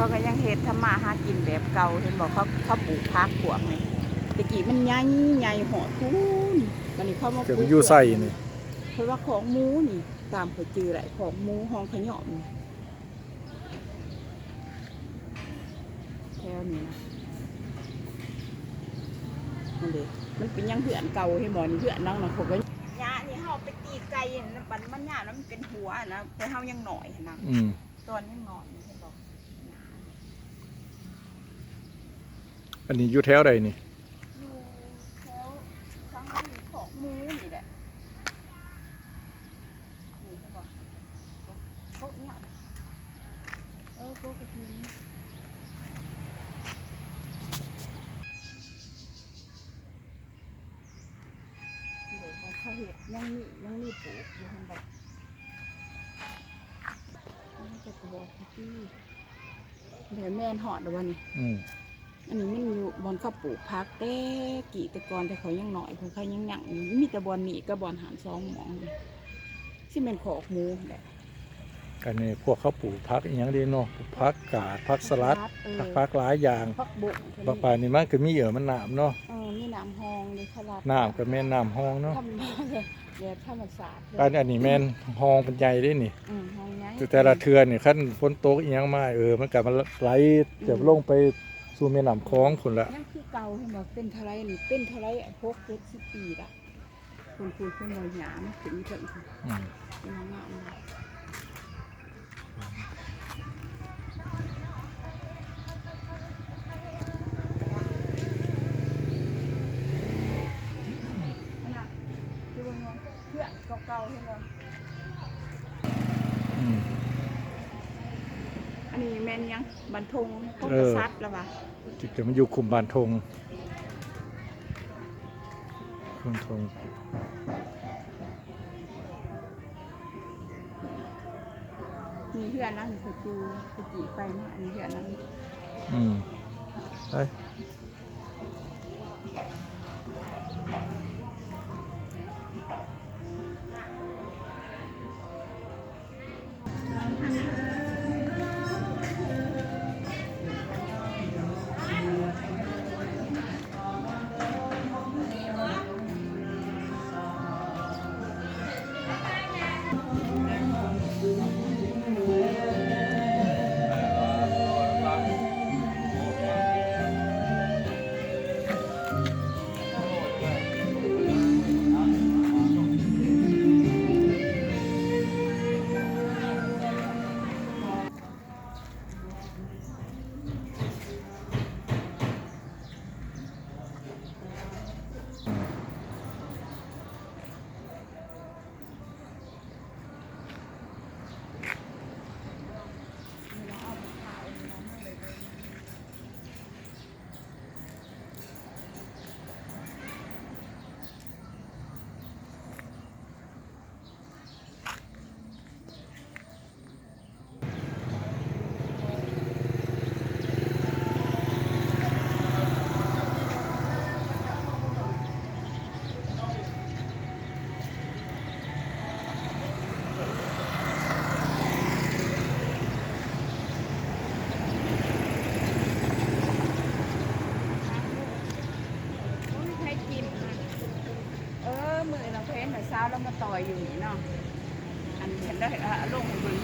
เขาก็ยังเฮ็ดทำมาหากินแบบเก่าเห็นบอกเขาปลูกพักพวกนี่ตะกี้มันใหญ่ใหญ่หอดพูนวันนี้เขามาป เกิด ลู มาก อยู่ใส่นี่ เพราะว่าของหมูนี่ตามเคยจือแหละของหมูห้องขยอมนี่แถวนี้นะนั่นเด็มันเป็นยังเหือนเก่าให้หมอนี่เหือนน้องนะผมก็ยานี่เฮาไปตีไก่นะมันยาแล้วมันเป็นหัวนะแต่เฮายังหน่อยนะตอนยังหน่อยเห็นบอก อันนี้อยู่แถวใดนี่อยู่แถวทางของหมูนี่แหละนี่เขาบอกโต๊ะเนี่ยโต๊ะกระถิ่นเดี๋ยวเขาเห็ดยังมีปลูกอยู่ทางแบบนี่จะกระบอกที่เดี๋ยวแม่นหอดเดี๋ยววันนี้อันนี้มันอยู่บอนข้าวปลูกพักแต่กี่แต่ก่อนแต่เขายังหน่อยเพราะเขายังหยั่งอยู่มีแต่บอนนี่กับบอนหารซองหมองเลยที่เป็นขอกหมูแหละกันนี่พวกเขาปลูกพักอีหยังดีเนาะพักกาดพักสลัดพักหลายอย่างพักบุกบางป่านี่มันก็มีมันน้ำเนาะมีน้ำหองเลยขลัดน้ำก็แม่นน้ำห้องเนาะทำมาเลยแบบธรรมศาสตร์อันนี้แม่นห้องเป็นใหญ่ได้นี่ห้องใหญ่แต่ละเทือนนี่ขั้นฝนตกอีหยังมามันก็มันไหลจะลงไปสู่แม่น้ำคลองพุ่นละนั่นคือเก่าให้บอกเป็นเท่าไรนี่เป็นเท่าไร60 ปีละคุณมองหยามถึงถึงเป็นงามเพื่อนเก่าๆให้เราอันนี้แม่นยังบันทงต้องกระซัดแล้วป่ะจะมันอยู่คุมบานทงคุมทงมีเพื่อนนั่งสจูสจีไปนะอันนี้เพื่อนนั่งไปมือเราเพ้นหน่อยเช้าแล้วมาต่อยอยู่นี่เนาะอันเห็นได้ลงมือ